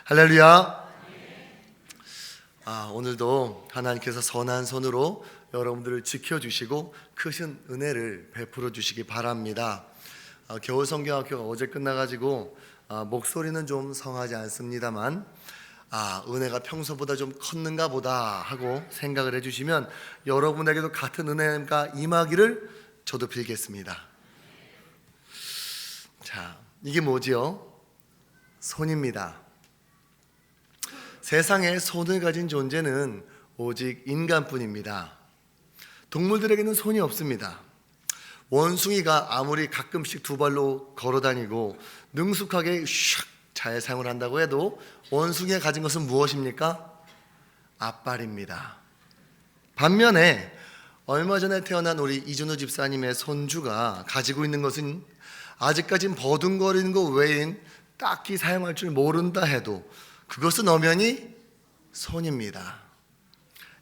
할렐루야. 오늘도 하나님께서 선한 손으로 여러분들을 지켜주시고 크신 은혜를 베풀어 주시기 바랍니다. 겨울 성경학교가 어제 끝나가지고 목소리는 좀 성하지 않습니다만 은혜가 평소보다 좀 컸는가 보다 하고 생각을 해주시면 여러분에게도 같은 은혜가 임하기를 저도 빌겠습니다. 자, 이게 뭐지요? 손입니다. 세상에 손을 가진 존재는 오직 인간뿐입니다. 동물들에게는 손이 없습니다. 원숭이가 아무리 가끔씩 두 발로 걸어다니고 능숙하게 잘 사용을 한다고 해도 원숭이가 가진 것은 무엇입니까? 앞발입니다. 반면에 얼마 전에 태어난 우리 이준호 집사님의 손주가 가지고 있는 것은 아직까진 버둥거리는 것 외엔 딱히 사용할 줄 모른다 해도 그것은 엄연히 손입니다.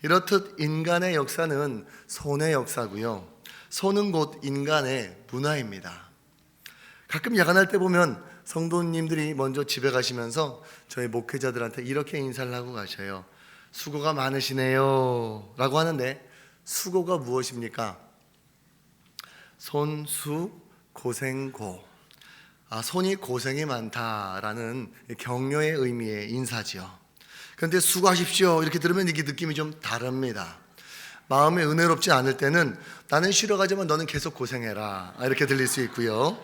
이렇듯 인간의 역사는 손의 역사고요. 손은 곧 인간의 문화입니다. 가끔 야간할 때 보면 성도님들이 먼저 집에 가시면서 저희 목회자들한테 이렇게 인사를 하고 가셔요. 수고가 많으시네요 라고 하는데, 수고가 무엇입니까? 손수 고생고. 손이 고생이 많다라는 격려의 의미의 인사지요. 그런데 수고하십시오 이렇게 들으면 이게 느낌이 좀 다릅니다. 마음이 은혜롭지 않을 때는 나는 쉬러 가지만 너는 계속 고생해라 이렇게 들릴 수 있고요.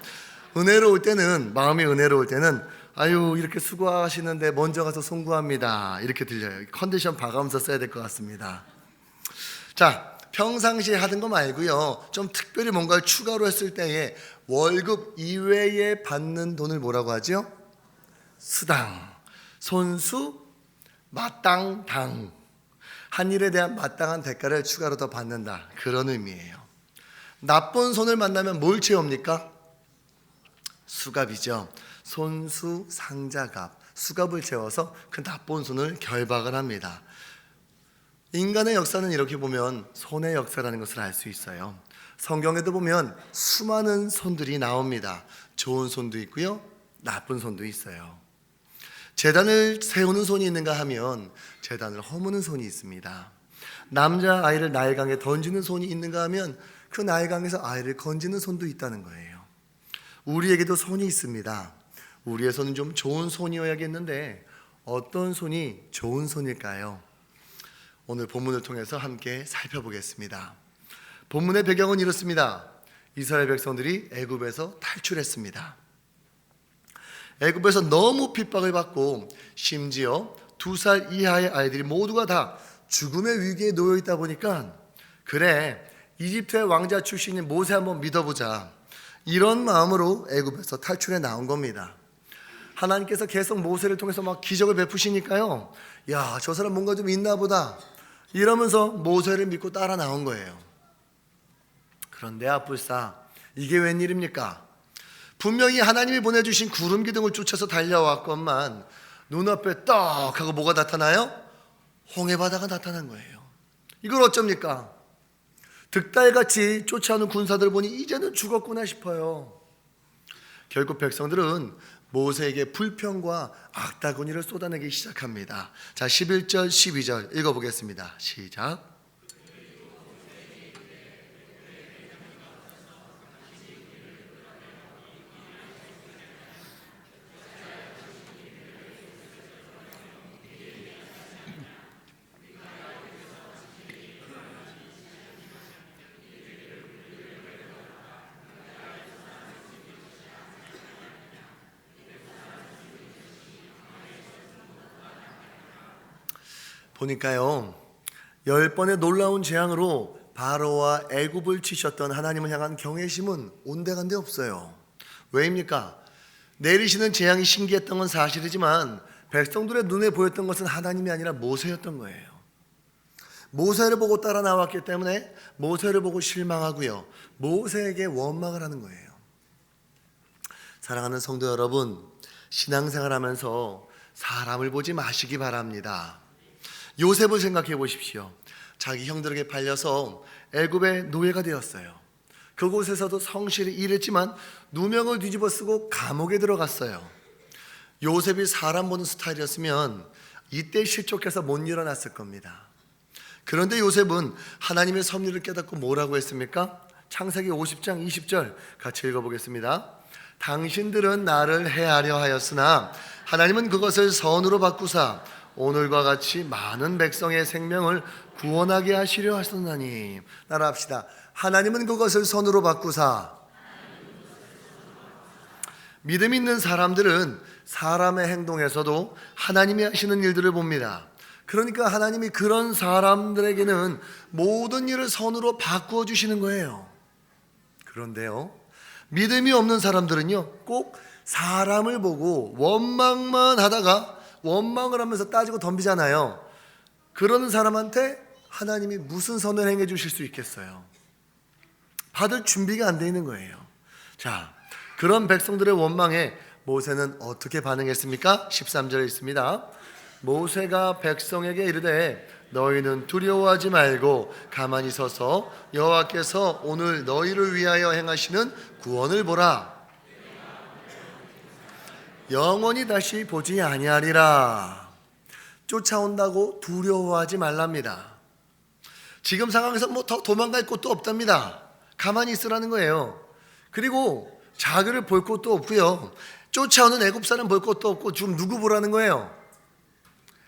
은혜로울 때는, 마음이 은혜로울 때는 아유 이렇게 수고하시는데 먼저 가서 송구합니다 이렇게 들려요. 컨디션 봐가면서 써야 될 것 같습니다. 자, 평상시에 하던 거 말고요, 좀 특별히 뭔가를 추가로 했을 때에 월급 이외에 받는 돈을 뭐라고 하죠? 수당, 손수, 마땅당. 한 일에 대한 마땅한 대가를 추가로 더 받는다, 그런 의미예요. 나쁜 손을 만나면 뭘 채웁니까? 수갑이죠. 손수 상자갑, 수갑을 채워서 그 나쁜 손을 결박을 합니다. 인간의 역사는 이렇게 보면 손의 역사라는 것을 알 수 있어요. 성경에도 보면 수많은 손들이 나옵니다. 좋은 손도 있고요, 나쁜 손도 있어요. 제단을 세우는 손이 있는가 하면 제단을 허무는 손이 있습니다. 남자아이를 나일강에 던지는 손이 있는가 하면 그 나일강에서 아이를 건지는 손도 있다는 거예요. 우리에게도 손이 있습니다. 우리의 손은 좀 좋은 손이어야겠는데 어떤 손이 좋은 손일까요? 오늘 본문을 통해서 함께 살펴보겠습니다. 본문의 배경은 이렇습니다. 이스라엘 백성들이 애굽에서 탈출했습니다. 애굽에서 너무 핍박을 받고 심지어 2살 이하의 아이들이 모두가 다 죽음의 위기에 놓여 있다 보니까, 그래 이집트의 왕자 출신인 모세 한번 믿어보자, 이런 마음으로 애굽에서 탈출해 나온 겁니다. 하나님께서 계속 모세를 통해서 막 기적을 베푸시니까요, 야, 저 사람 뭔가 좀 있나 보다 이러면서 모세를 믿고 따라 나온 거예요. 그런데 아뿔싸, 이게 웬일입니까? 분명히 하나님이 보내주신 구름 기둥을 쫓아서 달려왔건만 눈앞에 떡 하고 뭐가 나타나요? 홍해바다가 나타난 거예요. 이걸 어쩝니까? 득달같이 쫓아오는 군사들 보니 이제는 죽었구나 싶어요. 결국 백성들은 모세에게 불평과 악다구니를 쏟아내기 시작합니다. 자, 11절 12절 읽어보겠습니다. 시작. 보니까요, 10번의 놀라운 재앙으로 바로와 애굽을 치셨던 하나님을 향한 경외심은 온데간데 없어요. 왜입니까? 내리시는 재앙이 신기했던 건 사실이지만 백성들의 눈에 보였던 것은 하나님이 아니라 모세였던 거예요. 모세를 보고 따라 나왔기 때문에 모세를 보고 실망하고요, 모세에게 원망을 하는 거예요. 사랑하는 성도 여러분, 신앙생활하면서 사람을 보지 마시기 바랍니다. 요셉을 생각해 보십시오. 자기 형들에게 팔려서 애굽의 노예가 되었어요. 그곳에서도 성실히 일했지만 누명을 뒤집어 쓰고 감옥에 들어갔어요. 요셉이 사람 보는 스타일이었으면 이때 실족해서 못 일어났을 겁니다. 그런데 요셉은 하나님의 섭리를 깨닫고 뭐라고 했습니까? 창세기 50장 20절 같이 읽어보겠습니다. 당신들은 나를 해하려 하였으나 하나님은 그것을 선으로 바꾸사 오늘과 같이 많은 백성의 생명을 구원하게 하시려 하셨나니. 따라합시다. 하나님은 그것을 선으로 바꾸사. 믿음 있는 사람들은 사람의 행동에서도 하나님이 하시는 일들을 봅니다. 그러니까 하나님이 그런 사람들에게는 모든 일을 선으로 바꾸어 주시는 거예요. 그런데요, 믿음이 없는 사람들은요, 꼭 사람을 보고 원망만 하다가 원망을 하면서 따지고 덤비잖아요. 그러는 사람한테 하나님이 무슨 선을 행해 주실 수 있겠어요? 받을 준비가 안 돼 있는 거예요. 자, 그런 백성들의 원망에 모세는 어떻게 반응했습니까? 13절에 있습니다. 모세가 백성에게 이르되 너희는 두려워하지 말고 가만히 서서 여호와께서 오늘 너희를 위하여 행하시는 구원을 보라. 영원히 다시 보지 아니하리라. 쫓아온다고 두려워하지 말랍니다. 지금 상황에서 뭐 더 도망갈 곳도 없답니다. 가만히 있으라는 거예요. 그리고 자기를 볼 곳도 없고요, 쫓아오는 애굽사람 볼 곳도 없고 지금 누구 보라는 거예요?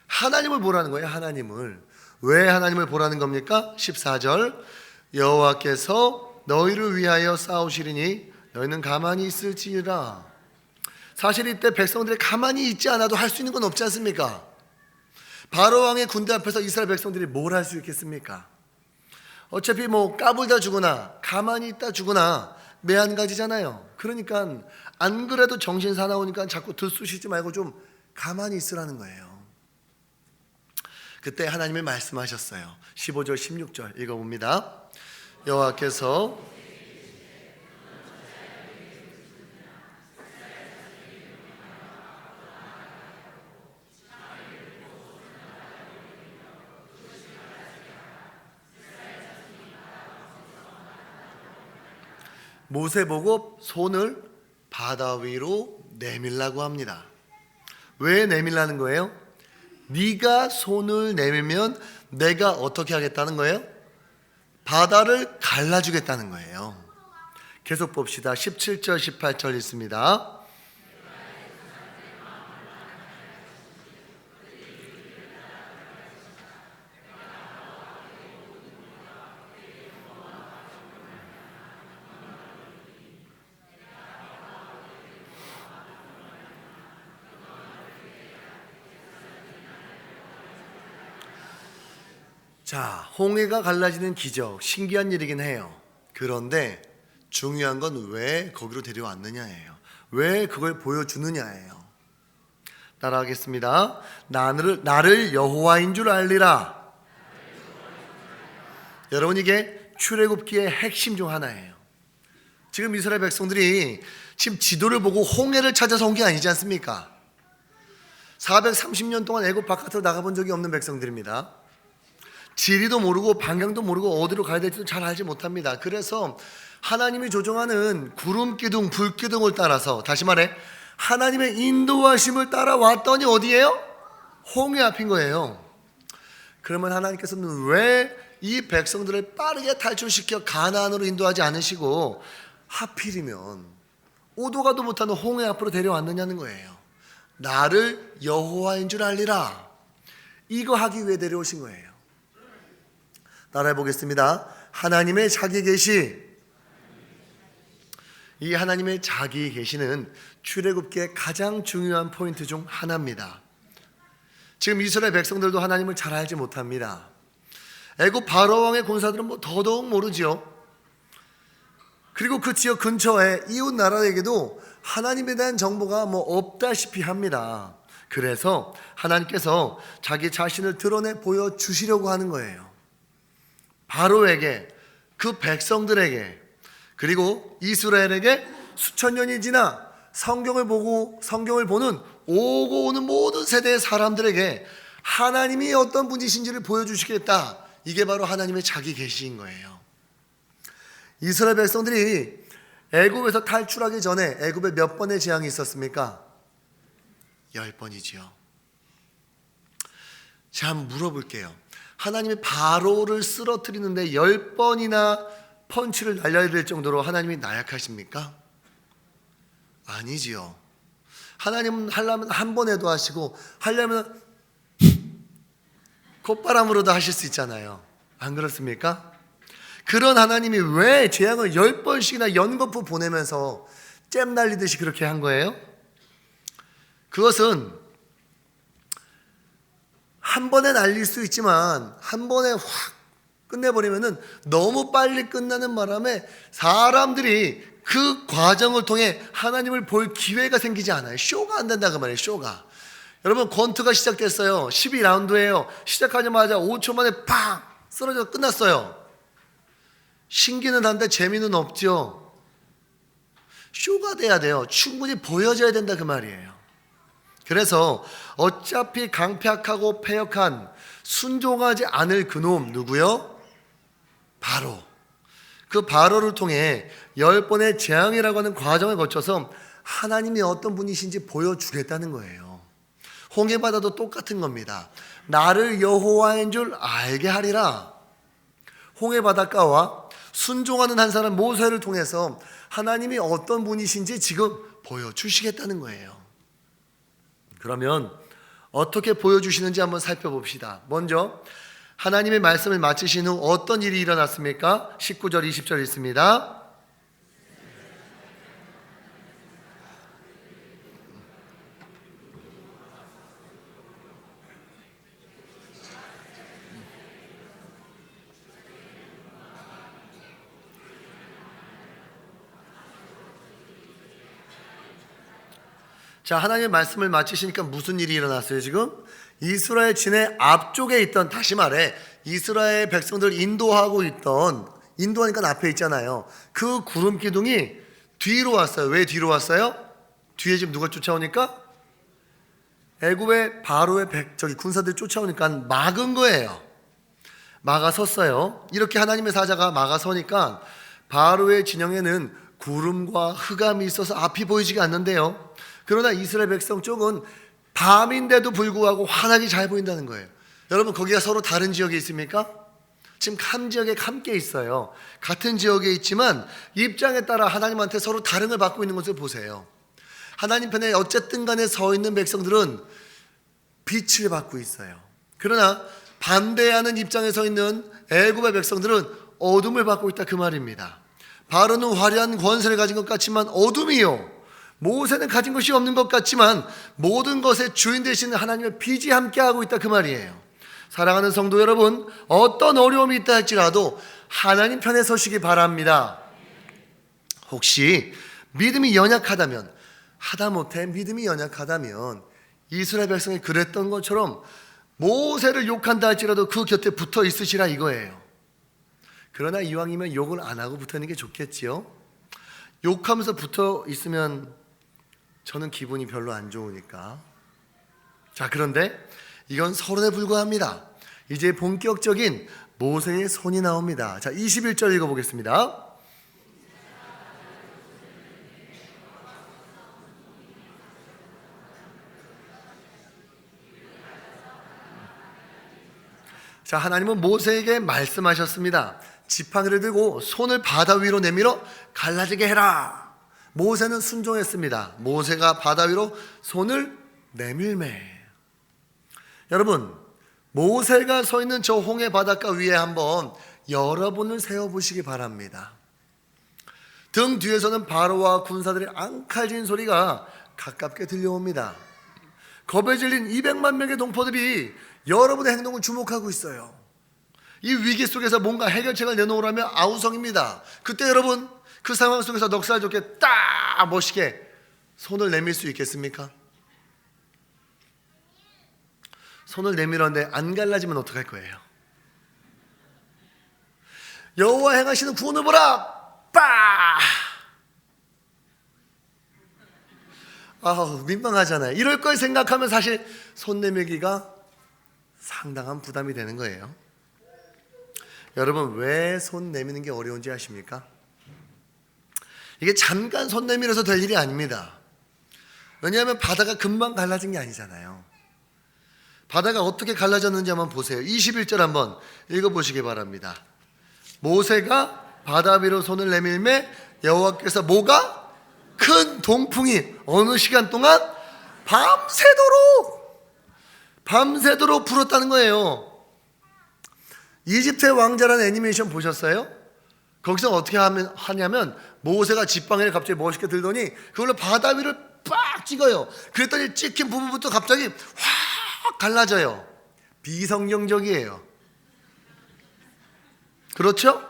하나님을 보라는 거예요. 하나님을. 왜 하나님을 보라는 겁니까? 14절 여호와께서 너희를 위하여 싸우시리니 너희는 가만히 있을지니라. 사실 이때 백성들이 가만히 있지 않아도 할 수 있는 건 없지 않습니까? 바로 왕의 군대 앞에서 이스라엘 백성들이 뭘 할 수 있겠습니까? 어차피 뭐 까불다 죽으나 가만히 있다 죽으나 매한가지잖아요. 그러니까 안 그래도 정신 사나우니까 자꾸 들쑤시지 말고 좀 가만히 있으라는 거예요. 그때 하나님이 말씀하셨어요. 15절 16절 읽어봅니다. 여호와께서 모세 보고 손을 바다 위로 내밀라고 합니다. 왜 내밀라는 거예요? 네가 손을 내밀면 내가 어떻게 하겠다는 거예요? 바다를 갈라주겠다는 거예요. 계속 봅시다. 17절 18절 있습니다. 자, 홍해가 갈라지는 기적, 신기한 일이긴 해요. 그런데 중요한 건 왜 거기로 데려왔느냐예요. 왜 그걸 보여주느냐예요. 따라하겠습니다. 나를 여호와인 줄 알리라. 여러분, 이게 출애굽기의 핵심 중 하나예요. 지금 이스라엘 백성들이 지금 지도를 보고 홍해를 찾아서 온 게 아니지 않습니까? 430년 동안 애굽 바깥으로 나가본 적이 없는 백성들입니다. 지리도 모르고 방향도 모르고 어디로 가야 될지도 잘 알지 못합니다. 그래서 하나님이 조종하는 구름 기둥, 불 기둥을 따라서, 다시 말해 하나님의 인도하심을 따라왔더니 어디예요? 홍해 앞인 거예요. 그러면 하나님께서는 왜 이 백성들을 빠르게 탈출시켜 가나안으로 인도하지 않으시고 하필이면 오도 가도 못하는 홍해 앞으로 데려왔느냐는 거예요. 나를 여호와인 줄 알리라. 이거 하기 위해 데려오신 거예요. 따라해 보겠습니다. 하나님의 자기 계시. 이 하나님의 자기 계시는 출애굽기의 가장 중요한 포인트 중 하나입니다. 지금 이스라엘 백성들도 하나님을 잘 알지 못합니다. 애굽 바로 왕의 군사들은 뭐 더더욱 모르지요. 그리고 그 지역 근처에 이웃 나라에게도 하나님에 대한 정보가 뭐 없다시피 합니다. 그래서 하나님께서 자기 자신을 드러내 보여주시려고 하는 거예요. 바로에게, 그 백성들에게, 그리고 이스라엘에게 수천 년이 지나 성경을 보는 오고 오는 모든 세대의 사람들에게 하나님이 어떤 분이신지를 보여주시겠다. 이게 바로 하나님의 자기 계시인 거예요. 이스라엘 백성들이 애굽에서 탈출하기 전에 애굽에 몇 번의 재앙이 있었습니까? 10번이지요. 제가 한번 물어볼게요. 하나님이 바로를 쓰러뜨리는데 10번이나 펀치를 날려야 될 정도로 하나님이 나약하십니까? 아니지요. 하나님은 하려면 한 번에도 하시고 하려면 콧바람으로도 하실 수 있잖아요. 안 그렇습니까? 그런 하나님이 왜 재앙을 10번씩이나 연거푸 보내면서 잼 날리듯이 그렇게 한 거예요? 그것은 한 번에 날릴 수 있지만 한 번에 확 끝내버리면은 너무 빨리 끝나는 바람에 사람들이 그 과정을 통해 하나님을 볼 기회가 생기지 않아요. 쇼가 안 된다 그 말이에요. 쇼가. 여러분 권투가 시작됐어요. 12라운드예요. 시작하자마자 5초 만에 팡 쓰러져 끝났어요. 신기는 한데 재미는 없죠. 쇼가 돼야 돼요. 충분히 보여져야 된다 그 말이에요. 그래서 어차피 강팍하고 패역한 순종하지 않을 그놈 누구요? 바로. 그 바로를 통해 10번의 재앙이라고 하는 과정을 거쳐서 하나님이 어떤 분이신지 보여주겠다는 거예요. 홍해바다도 똑같은 겁니다. 나를 여호와인 줄 알게 하리라. 홍해바닷가와 순종하는 한 사람 모세를 통해서 하나님이 어떤 분이신지 지금 보여주시겠다는 거예요. 그러면 어떻게 보여주시는지 한번 살펴봅시다. 먼저 하나님의 말씀을 마치신 후 어떤 일이 일어났습니까? 19절 20절 있습니다. 자, 하나님의 말씀을 마치시니까 무슨 일이 일어났어요 지금? 이스라엘 진의 앞쪽에 있던, 다시 말해 이스라엘 백성들 인도하고 있던, 인도하니까 앞에 있잖아요. 그 구름 기둥이 뒤로 왔어요. 왜 뒤로 왔어요? 뒤에 지금 누가 쫓아오니까? 애굽의 바로의 군사들이 쫓아오니까 막은 거예요. 막아섰어요. 이렇게 하나님의 사자가 막아서니까 바로의 진영에는 구름과 흑암이 있어서 앞이 보이지가 않는데요. 그러나 이스라엘 백성 쪽은 밤인데도 불구하고 환하게 잘 보인다는 거예요. 여러분 거기가 서로 다른 지역에 있습니까? 지금 한 지역에 함께 있어요. 같은 지역에 있지만 입장에 따라 하나님한테 서로 다른 걸 받고 있는 것을 보세요. 하나님 편에 어쨌든 간에 서 있는 백성들은 빛을 받고 있어요. 그러나 반대하는 입장에 서 있는 애굽의 백성들은 어둠을 받고 있다 그 말입니다. 바로는 화려한 권세를 가진 것 같지만 어둠이요, 모세는 가진 것이 없는 것 같지만 모든 것의 주인 되시는 하나님의 빛이 함께하고 있다 그 말이에요. 사랑하는 성도 여러분, 어떤 어려움이 있다 할지라도 하나님 편에 서시기 바랍니다. 혹시 믿음이 연약하다면, 하다못해 믿음이 연약하다면 이스라엘 백성이 그랬던 것처럼 모세를 욕한다 할지라도 그 곁에 붙어 있으시라 이거예요. 그러나 이왕이면 욕을 안 하고 붙어 있는 게 좋겠지요. 욕하면서 붙어 있으면 저는 기분이 별로 안 좋으니까. 자, 그런데 이건 서론에 불과합니다. 이제 본격적인 모세의 손이 나옵니다. 자, 21절 읽어보겠습니다. 자, 하나님은 모세에게 말씀하셨습니다. 지팡이를 들고 손을 바다 위로 내밀어 갈라지게 해라. 모세는 순종했습니다. 모세가 바다 위로 손을 내밀매. 여러분, 모세가 서 있는 저 홍해 바닷가 위에 한번 여러분을 세워보시기 바랍니다. 등 뒤에서는 바로와 군사들의 앙칼진 소리가 가깝게 들려옵니다. 겁에 질린 200만 명의 동포들이 여러분의 행동을 주목하고 있어요. 이 위기 속에서 뭔가 해결책을 내놓으라면 아우성입니다. 그때 여러분 그 상황 속에서 넉살 좋게 딱 멋있게 손을 내밀 수 있겠습니까? 손을 내밀었는데 안 갈라지면 어떡할 거예요? 여호와 행하시는 구원을 보라! 빠! 민망하잖아요. 이럴 걸 생각하면 사실 손 내밀기가 상당한 부담이 되는 거예요. 여러분, 왜 손 내미는 게 어려운지 아십니까? 이게 잠깐 손 내밀어서 될 일이 아닙니다. 왜냐하면 바다가 금방 갈라진 게 아니잖아요. 바다가 어떻게 갈라졌는지 한번 보세요. 21절 한번 읽어보시기 바랍니다. 모세가 바다 위로 손을 내밀매 여호와께서 뭐가? 큰 동풍이 어느 시간 동안? 밤새도록 불었다는 거예요. 이집트의 왕자라는 애니메이션 보셨어요? 거기서 어떻게 하냐면 모세가 지팡이를 갑자기 멋있게 들더니 그걸로 바다 위를 빡 찍어요. 그랬더니 찍힌 부분부터 갑자기 확 갈라져요. 비성경적이에요. 그렇죠?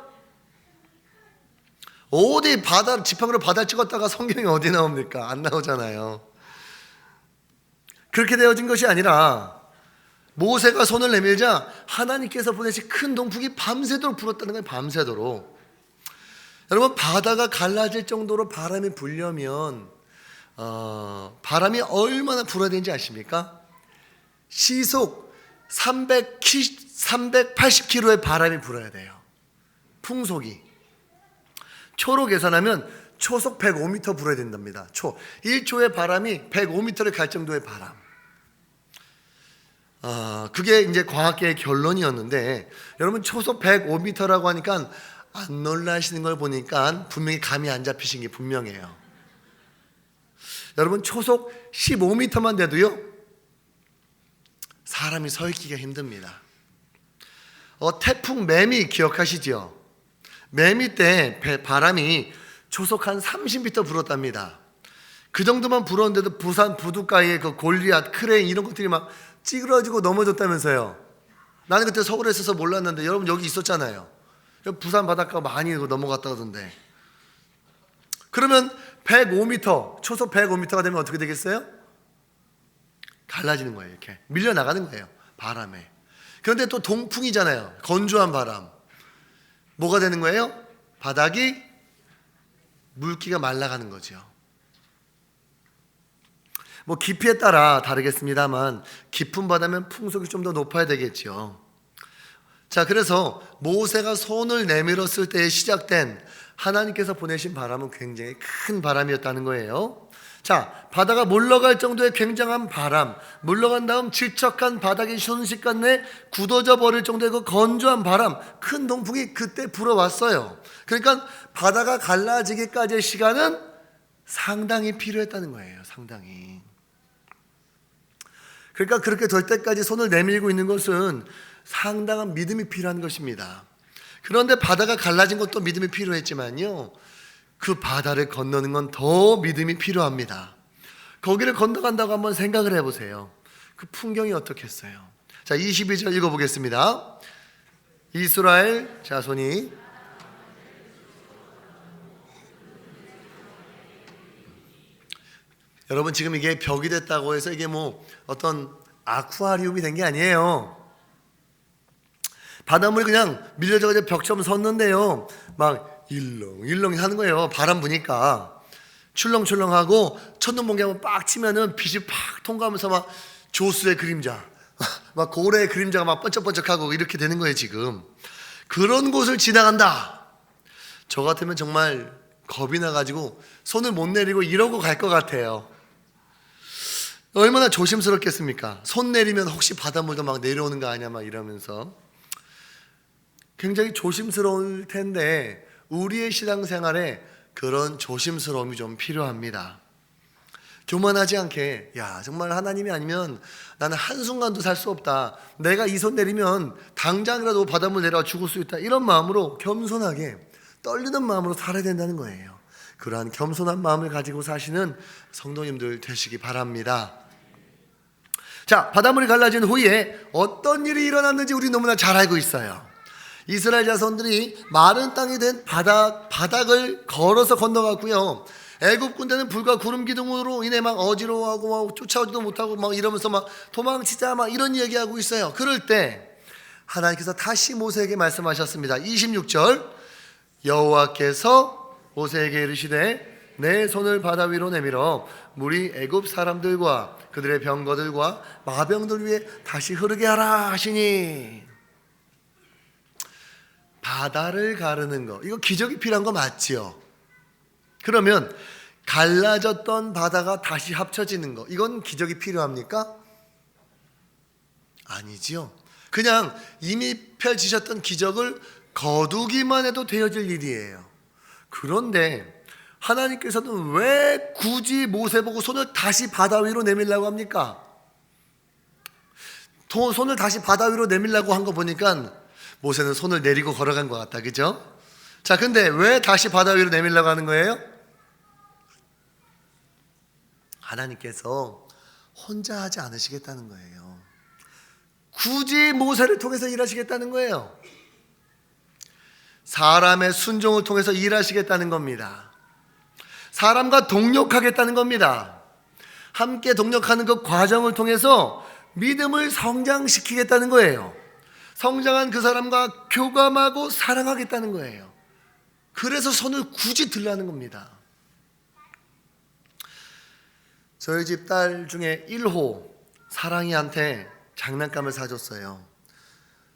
어디 지팡이로 바다 찍었다가 성경이 어디 나옵니까? 안 나오잖아요. 그렇게 되어진 것이 아니라 모세가 손을 내밀자 하나님께서 보내신 큰 동풍이 밤새도록 불었다는 거예요. 밤새도록. 여러분, 바다가 갈라질 정도로 바람이 불려면 바람이 얼마나 불어야 되는지 아십니까? 시속 380km의 바람이 불어야 돼요. 풍속이. 초로 계산하면 초속 105m 불어야 된답니다. 1초의 바람이 105m를 갈 정도의 바람. 그게 이제 과학계의 결론이었는데, 여러분 초속 105m라고 하니까 안 놀라시는 걸 보니까 분명히 감이 안 잡히신 게 분명해요. 여러분 초속 15m만 돼도요 사람이 서 있기가 힘듭니다. 태풍 매미 기억하시죠? 매미 때 바람이 초속 한 30m 불었답니다. 그 정도만 불었는데도 부산 부두가에 그 골리앗, 크레인 이런 것들이 막 찌그러지고 넘어졌다면서요. 나는 그때 서울에 있어서 몰랐는데 여러분 여기 있었잖아요. 부산 바닷가 많이 넘어갔다 하던데. 그러면 105m, 초속 105m가 되면 어떻게 되겠어요? 갈라지는 거예요. 이렇게 밀려나가는 거예요, 바람에. 그런데 또 동풍이잖아요. 건조한 바람. 뭐가 되는 거예요? 바닥이 물기가 말라가는 거죠. 뭐 깊이에 따라 다르겠습니다만 깊은 바다면 풍속이 좀 더 높아야 되겠죠. 자, 그래서 모세가 손을 내밀었을 때에 시작된 하나님께서 보내신 바람은 굉장히 큰 바람이었다는 거예요. 자, 바다가 물러갈 정도의 굉장한 바람, 물러간 다음 질척한 바닥이 순식간에 굳어져 버릴 정도의 그 건조한 바람, 큰 동풍이 그때 불어왔어요. 그러니까 바다가 갈라지기까지의 시간은 상당히 필요했다는 거예요. 상당히. 그러니까 그렇게 될 때까지 손을 내밀고 있는 것은 상당한 믿음이 필요한 것입니다. 그런데 바다가 갈라진 것도 믿음이 필요했지만요, 그 바다를 건너는 건 더 믿음이 필요합니다. 거기를 건너간다고 한번 생각을 해보세요. 그 풍경이 어떻겠어요? 자, 22절 읽어보겠습니다. 이스라엘 자손이 여러분, 지금 이게 벽이 됐다고 해서 이게 뭐 어떤 아쿠아리움이 된 게 아니에요. 바닷물이 그냥 밀려져가지고 벽처럼 섰는데요, 막 일렁일렁 하는 거예요. 바람 부니까 출렁출렁하고 천둥번개 한번 빡 치면은 빛이 팍 통과하면서 막 조수의 그림자, 막 고래의 그림자가 막 번쩍번쩍하고 이렇게 되는 거예요. 지금 그런 곳을 지나간다. 저 같으면 정말 겁이 나가지고 손을 못 내리고 이러고 갈 것 같아요. 얼마나 조심스럽겠습니까? 손 내리면 혹시 바닷물도 막 내려오는 거 아니야 막 이러면서 굉장히 조심스러울 텐데, 우리의 신앙생활에 그런 조심스러움이 좀 필요합니다. 교만하지 않게, 야 정말 하나님이 아니면 나는 한순간도 살 수 없다, 내가 이 손 내리면 당장이라도 바닷물 내려와 죽을 수 있다, 이런 마음으로 겸손하게 떨리는 마음으로 살아야 된다는 거예요. 그러한 겸손한 마음을 가지고 사시는 성도님들 되시기 바랍니다. 자, 바닷물이 갈라진 후에 어떤 일이 일어났는지 우리 너무나 잘 알고 있어요. 이스라엘 자손들이 마른 땅이 된 바닥을 걸어서 건너갔고요. 애굽 군대는 불과 구름 기둥으로 인해 막 어지러워하고 막 쫓아오지도 못하고 막 이러면서 막 도망치자 막 이런 얘기하고 있어요. 그럴 때 하나님께서 다시 모세에게 말씀하셨습니다. 26절, 여호와께서 모세에게 이르시되 내 손을 바다 위로 내밀어 물이 애굽 사람들과 그들의 병거들과 마병들 위에 다시 흐르게 하라 하시니. 바다를 가르는 거, 이거 기적이 필요한 거 맞지요? 그러면 갈라졌던 바다가 다시 합쳐지는 거, 이건 기적이 필요합니까? 아니지요. 그냥 이미 펼치셨던 기적을 거두기만 해도 되어질 일이에요. 그런데 하나님께서는 왜 굳이 모세 보고 손을 다시 바다 위로 내밀라고 합니까? 손을 다시 바다 위로 내밀라고 한 거 보니까 모세는 손을 내리고 걸어간 것 같다, 그죠? 자, 근데 왜 다시 바다 위로 내밀라고 하는 거예요? 하나님께서 혼자 하지 않으시겠다는 거예요. 굳이 모세를 통해서 일하시겠다는 거예요. 사람의 순종을 통해서 일하시겠다는 겁니다. 사람과 동력하겠다는 겁니다. 함께 동력하는 그 과정을 통해서 믿음을 성장시키겠다는 거예요. 성장한 그 사람과 교감하고 사랑하겠다는 거예요. 그래서 손을 굳이 들라는 겁니다. 저희 집 딸 중에 1호 사랑이한테 장난감을 사줬어요.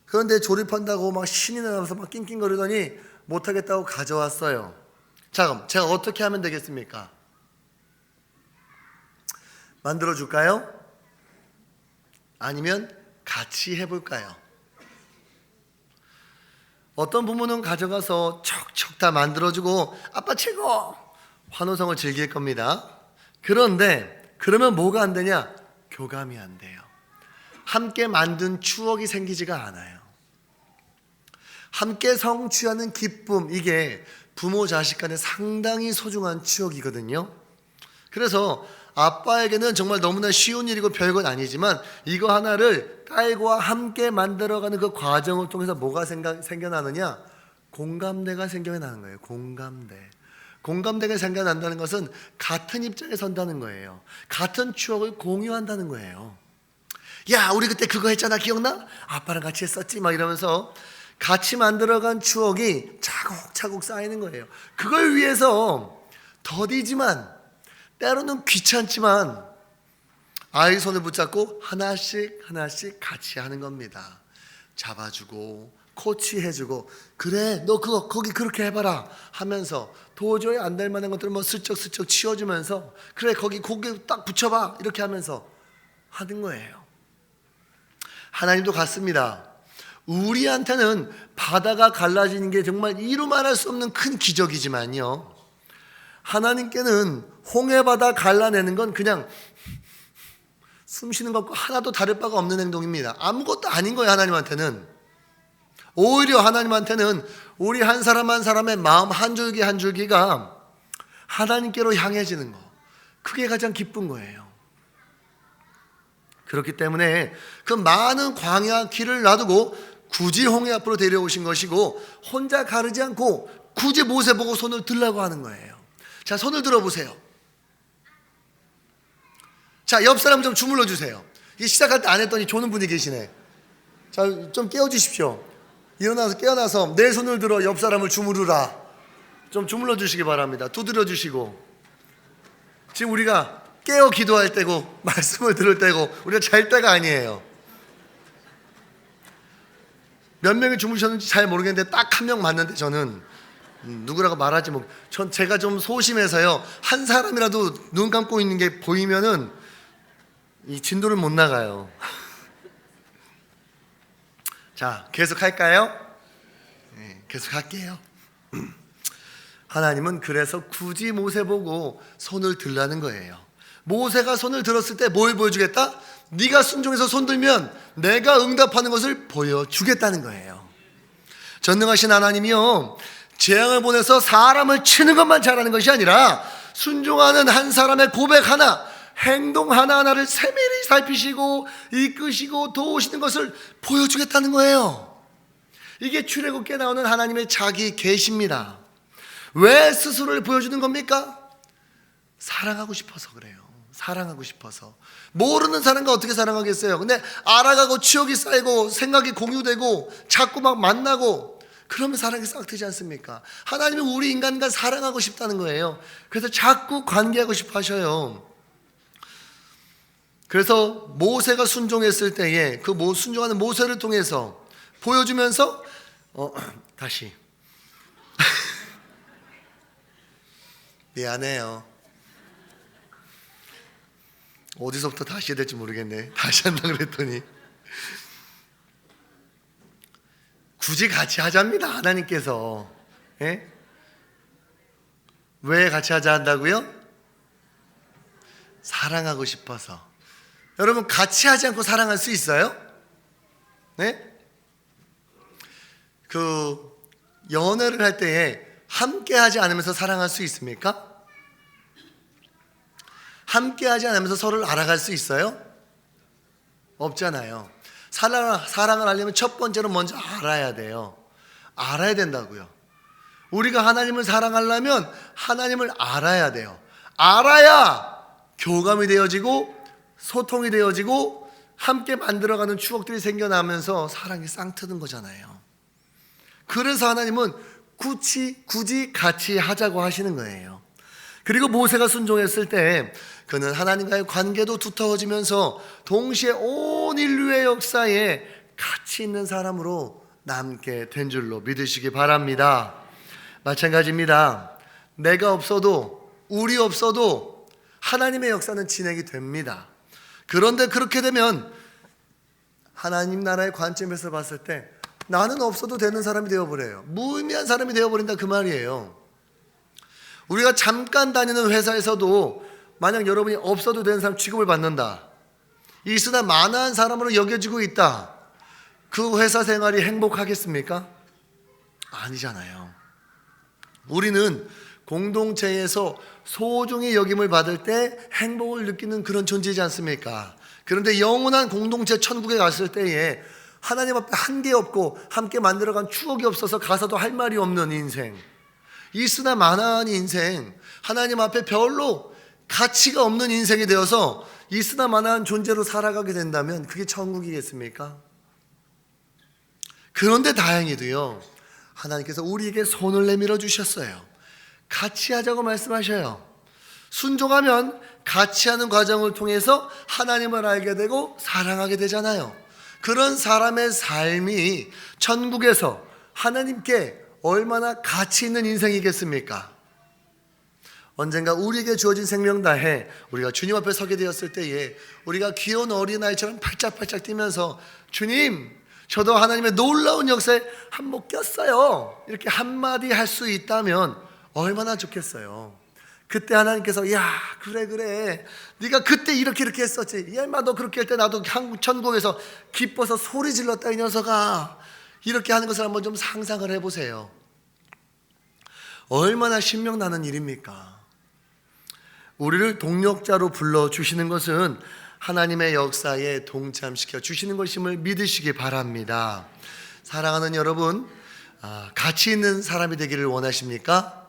그런데 조립한다고 막 신이 나면서 막 낑낑거리더니 못하겠다고 가져왔어요. 자, 그럼 제가 어떻게 하면 되겠습니까? 만들어줄까요? 아니면 같이 해볼까요? 어떤 부모는 가져가서 척척 다 만들어주고 아빠 최고! 환호성을 즐길 겁니다. 그런데 그러면 뭐가 안 되냐? 교감이 안 돼요. 함께 만든 추억이 생기지가 않아요. 함께 성취하는 기쁨, 이게 부모 자식 간에 상당히 소중한 추억이거든요. 그래서 아빠에게는 정말 너무나 쉬운 일이고 별건 아니지만 이거 하나를 딸과 함께 만들어가는 그 과정을 통해서 뭐가 생겨나느냐? 공감대가 생겨나는 거예요. 공감대가 생겨난다는 것은 같은 입장에 선다는 거예요. 같은 추억을 공유한다는 거예요. 야, 우리 그때 그거 했잖아, 기억나? 아빠랑 같이 했었지, 막 이러면서 같이 만들어간 추억이 차곡차곡 쌓이는 거예요. 그걸 위해서 더디지만, 때로는 귀찮지만 아이 손을 붙잡고 하나씩 같이 하는 겁니다. 잡아주고 코치해주고, 그래 너 그거 거기 그렇게 해봐라 하면서 도저히 안 될 만한 것들을 뭐 슬쩍슬쩍 치워주면서, 그래 거기 고개 딱 붙여봐, 이렇게 하면서 하는 거예요. 하나님도 같습니다. 우리한테는 바다가 갈라지는 게 정말 이루 말할 수 없는 큰 기적이지만요, 하나님께는 홍해바다 갈라내는 건 그냥 숨 쉬는 것과 하나도 다를 바가 없는 행동입니다. 아무것도 아닌 거예요. 하나님한테는 오히려 하나님한테는 우리 한 사람 한 사람의 마음 한 줄기 한 줄기가 하나님께로 향해지는 거, 그게 가장 기쁜 거예요. 그렇기 때문에 그 많은 광야 길을 놔두고 굳이 홍해 앞으로 데려오신 것이고, 혼자 가르지 않고 굳이 모세 보고 손을 들라고 하는 거예요. 자, 손을 들어보세요. 자, 옆 사람 좀 주물러 주세요. 이게 시작할 때 안 했더니 조는 분이 계시네. 자, 좀 깨워주십시오. 일어나서 깨어나서 내 손을 들어 옆 사람을 주무르라. 좀 주물러 주시기 바랍니다. 두드려 주시고. 지금 우리가 깨어 기도할 때고 말씀을 들을 때고 우리가 잘 때가 아니에요. 몇 명이 주무셨는지 잘 모르겠는데 딱 한 명 맞는데, 저는 누구라고 말하지 못. 제가 좀 소심해서요, 한 사람이라도 눈 감고 있는 게 보이면은 이 진도를 못 나가요. 자, 계속 할까요? 네, 계속 할게요. 하나님은 그래서 굳이 모세 보고 손을 들라는 거예요. 모세가 손을 들었을 때 뭘 보여주겠다? 네가 순종해서 손 들면 내가 응답하는 것을 보여주겠다는 거예요. 전능하신 하나님이요, 재앙을 보내서 사람을 치는 것만 잘하는 것이 아니라 순종하는 한 사람의 고백 하나, 행동 하나하나를 세밀히 살피시고 이끄시고 도우시는 것을 보여주겠다는 거예요. 이게 출애굽기에 나오는 하나님의 자기 계시입니다. 왜 스스로를 보여주는 겁니까? 사랑하고 싶어서 그래요. 사랑하고 싶어서. 모르는 사람과 어떻게 사랑하겠어요? 근데 알아가고 추억이 쌓이고 생각이 공유되고 자꾸 막 만나고 그러면 사랑이 싹 트지 않습니까? 하나님은 우리 인간과 사랑하고 싶다는 거예요. 그래서 자꾸 관계하고 싶어 하셔요. 그래서 모세가 순종했을 때에 그 순종하는 모세를 통해서 보여주면서 다시 미안해요. 어디서부터 다시 해야 될지 모르겠네. 다시 한다 그랬더니 굳이 같이 하자입니다. 하나님께서. 예? 왜 같이 하자 한다고요? 사랑하고 싶어서. 여러분, 같이 하지 않고 사랑할 수 있어요? 네? 연애를 할 때에 함께 하지 않으면서 사랑할 수 있습니까? 함께 하지 않으면서 서로를 알아갈 수 있어요? 없잖아요. 사랑을 하려면 첫 번째로 먼저 알아야 돼요. 알아야 된다고요. 우리가 하나님을 사랑하려면 하나님을 알아야 돼요. 알아야 교감이 되어지고 소통이 되어지고 함께 만들어가는 추억들이 생겨나면서 사랑이 쌍트는 거잖아요. 그래서 하나님은 굳이 같이 하자고 하시는 거예요. 그리고 모세가 순종했을 때 그는 하나님과의 관계도 두터워지면서 동시에 온 인류의 역사에 가치 있는 사람으로 남게 된 줄로 믿으시기 바랍니다. 마찬가지입니다. 내가 없어도, 우리 없어도 하나님의 역사는 진행이 됩니다. 그런데 그렇게 되면 하나님 나라의 관점에서 봤을 때 나는 없어도 되는 사람이 되어버려요. 무의미한 사람이 되어버린다, 그 말이에요. 우리가 잠깐 다니는 회사에서도 만약 여러분이 없어도 되는 사람 취급을 받는다, 있으나 만한 사람으로 여겨지고 있다, 그 회사 생활이 행복하겠습니까? 아니잖아요. 우리는 공동체에서 소중히 여김을 받을 때 행복을 느끼는 그런 존재이지 않습니까? 그런데 영원한 공동체 천국에 갔을 때에 하나님 앞에 한게 없고 함께 만들어간 추억이 없어서 가서도 할 말이 없는 인생, 있으나 마나한 인생, 하나님 앞에 별로 가치가 없는 인생이 되어서 있으나 마나한 존재로 살아가게 된다면 그게 천국이겠습니까? 그런데 다행히도요, 하나님께서 우리에게 손을 내밀어 주셨어요. 같이 하자고 말씀하셔요. 순종하면 같이 하는 과정을 통해서 하나님을 알게 되고 사랑하게 되잖아요. 그런 사람의 삶이 천국에서 하나님께 얼마나 가치 있는 인생이겠습니까? 언젠가 우리에게 주어진 생명다해 우리가 주님 앞에 서게 되었을 때에 우리가 귀여운 어린아이처럼 팔짝팔짝 뛰면서 주님, 저도 하나님의 놀라운 역사에 한몫 꼈어요, 이렇게 한마디 할 수 있다면 얼마나 좋겠어요. 그때 하나님께서 야 그래 네가 그때 이렇게 했었지, 야 인마 너 그렇게 할 때 나도 천국에서 기뻐서 소리 질렀다 이 녀석아, 이렇게 하는 것을 한번 좀 상상을 해보세요. 얼마나 신명나는 일입니까? 우리를 동력자로 불러주시는 것은 하나님의 역사에 동참시켜 주시는 것임을 믿으시기 바랍니다. 사랑하는 여러분, 가치 있는 사람이 되기를 원하십니까?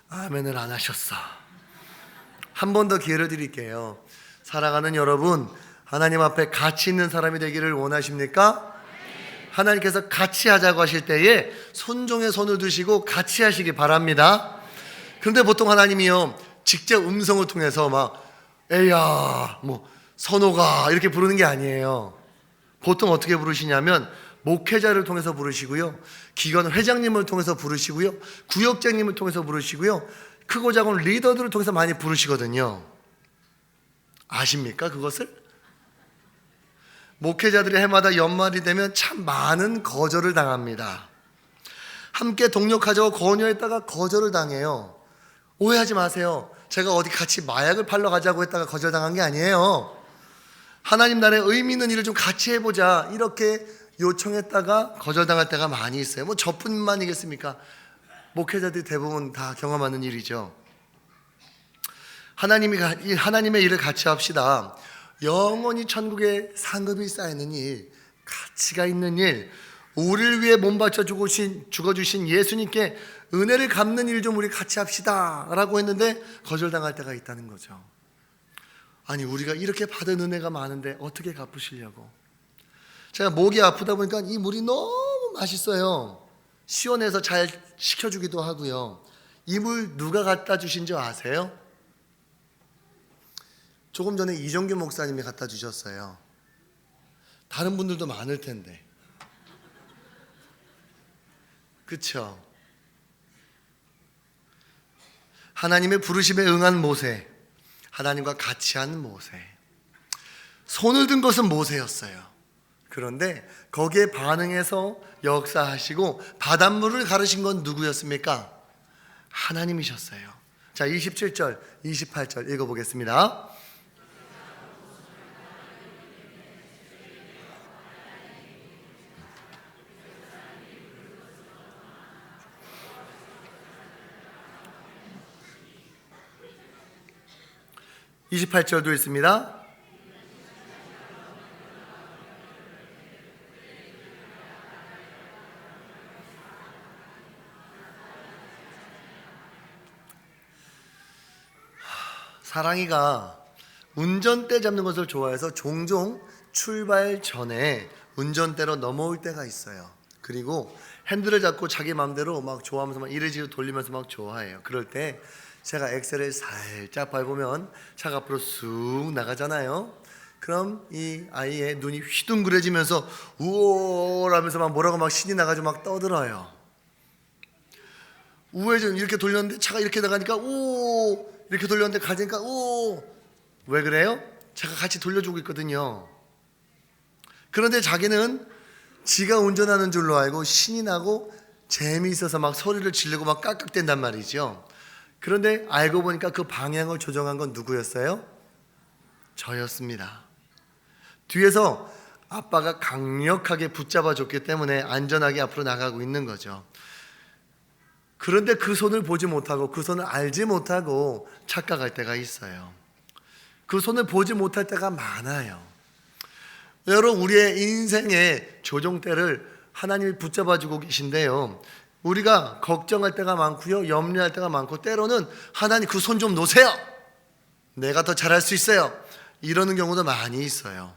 아멘을 안 하셨어. 한 번 더 기회를 드릴게요. 사랑하는 여러분, 하나님 앞에 가치 있는 사람이 되기를 원하십니까? 하나님께서 같이 하자고 하실 때에 손종의 손을 드시고 같이 하시기 바랍니다. 그런데 보통 하나님이요, 직접 음성을 통해서 막 에야 선호가 이렇게 부르는 게 아니에요. 보통 어떻게 부르시냐면 목회자를 통해서 부르시고요, 기관 회장님을 통해서 부르시고요, 구역장님을 통해서 부르시고요, 크고 작은 리더들을 통해서 많이 부르시거든요. 아십니까 그것을? 목회자들이 해마다 연말이 되면 참 많은 거절을 당합니다. 함께 동력하자고 권유했다가 거절을 당해요. 오해하지 마세요. 제가 어디 같이 마약을 팔러 가자고 했다가 거절당한 게 아니에요. 하나님 나라의 의미 있는 일을 좀 같이 해보자 이렇게 요청했다가 거절당할 때가 많이 있어요. 저뿐만이겠습니까? 목회자들이 대부분 다 경험하는 일이죠. 하나님의 일을 같이 합시다. 영원히 천국에 상급이 쌓이는 일, 가치가 있는 일, 우리를 위해 몸 바쳐 죽어주신 예수님께 은혜를 갚는 일 좀 우리 같이 합시다 라고 했는데 거절당할 때가 있다는 거죠. 아니 우리가 이렇게 받은 은혜가 많은데 어떻게 갚으시려고. 제가 목이 아프다 보니까 이 물이 너무 맛있어요. 시원해서 잘 식혀주기도 하고요. 이 물 누가 갖다 주신 줄 아세요? 조금 전에 이종규 목사님이 갖다 주셨어요. 다른 분들도 많을 텐데. 그렇죠? 하나님의 부르심에 응한 모세, 하나님과 같이 하는 모세. 손을 든 것은 모세였어요. 그런데 거기에 반응해서 역사하시고 바닷물을 가르신 건 누구였습니까? 하나님이셨어요. 자, 27절, 28절 읽어보겠습니다. (28절도) 있습니다. 사랑이가 운전대 잡는 것을 좋아해서 종종 출발 전에 운전대로 넘어올 때가 있어요. 그리고 핸들을 잡고 자기 마음대로 막 좋아하면서 막 이리저리 돌리면서 막 좋아해요. 그럴 때 제가 엑셀을 살짝 밟으면 차가 앞으로 쑥 나가잖아요. 그럼 이 아이의 눈이 휘둥그레지면서 우오라면서 막 뭐라고 막 신이 나가지고 막 떠들어요. 우회전 이렇게 돌렸는데 차가 이렇게 나가니까 오, 이렇게 돌렸는데 가니까 오. 왜 그래요? 차가 같이 돌려주고 있거든요. 그런데 자기는 지가 운전하는 줄로 알고 신이 나고 재미있어서 막 소리를 지르고 막 깍깍댄단 말이죠. 그런데 알고 보니까 그 방향을 조정한 건 누구였어요? 저였습니다. 뒤에서 아빠가 강력하게 붙잡아 줬기 때문에 안전하게 앞으로 나가고 있는 거죠. 그런데 그 손을 보지 못하고 그 손을 알지 못하고 착각할 때가 있어요. 그 손을 보지 못할 때가 많아요. 여러분, 우리의 인생의 조종대를 하나님이 붙잡아주고 계신데요, 우리가 걱정할 때가 많고요, 염려할 때가 많고, 때로는 하나님 그 손 좀 놓으세요, 내가 더 잘할 수 있어요, 이러는 경우도 많이 있어요.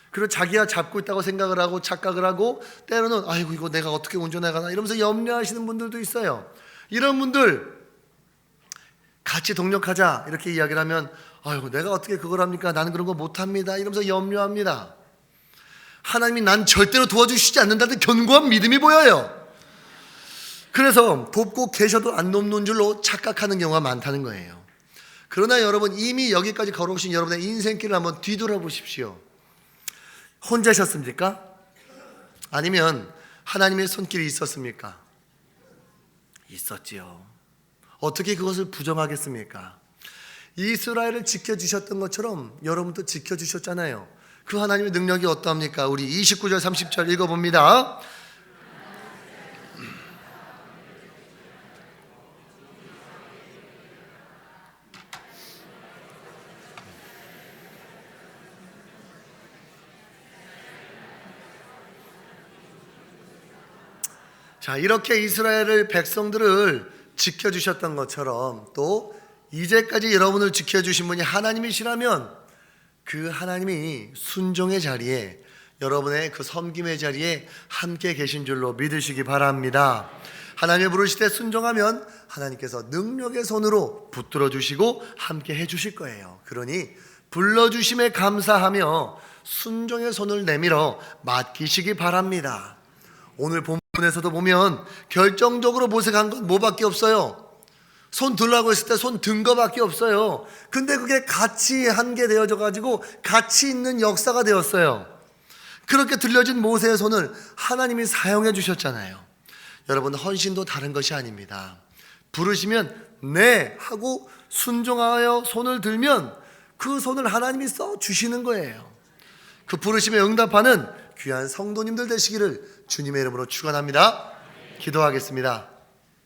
그리고 자기가 잡고 있다고 생각을 하고 착각을 하고, 때로는 아이고 이거 내가 어떻게 운전해가나 이러면서 염려하시는 분들도 있어요. 이런 분들 같이 동력하자 이렇게 이야기를 하면 아이고 내가 어떻게 그걸 합니까, 나는 그런 거 못합니다 이러면서 염려합니다. 하나님이 난 절대로 도와주시지 않는다는 견고한 믿음이 보여요. 그래서 돕고 계셔도 안 돕는 줄로 착각하는 경우가 많다는 거예요. 그러나 여러분, 이미 여기까지 걸어오신 여러분의 인생길을 한번 뒤돌아보십시오. 혼자셨습니까? 아니면 하나님의 손길이 있었습니까? 있었지요. 어떻게 그것을 부정하겠습니까? 이스라엘을 지켜주셨던 것처럼 여러분도 지켜주셨잖아요. 그 하나님의 능력이 어떠합니까? 우리 29절 30절 읽어봅니다. 자, 이렇게 이스라엘을 백성들을 지켜주셨던 것처럼 또 이제까지 여러분을 지켜주신 분이 하나님이시라면 그 하나님이 순종의 자리에, 여러분의 그 섬김의 자리에 함께 계신 줄로 믿으시기 바랍니다. 하나님을 부르실 때 순종하면 하나님께서 능력의 손으로 붙들어 주시고 함께 해주실 거예요. 그러니 불러주심에 감사하며 순종의 손을 내밀어 맡기시기 바랍니다. 오늘 본문에서도 보면 결정적으로 모색한 건 뭐밖에 없어요? 손 들라고 했을 때 손 든 거밖에 없어요. 근데 그게 같이 한 게 되어져 가지고 같이 있는 역사가 되었어요. 그렇게 들려진 모세의 손을 하나님이 사용해 주셨잖아요. 여러분, 헌신도 다른 것이 아닙니다. 부르시면 네 하고 순종하여 손을 들면 그 손을 하나님이 써 주시는 거예요. 그 부르심에 응답하는 귀한 성도님들 되시기를 주님의 이름으로 축원합니다. 기도하겠습니다.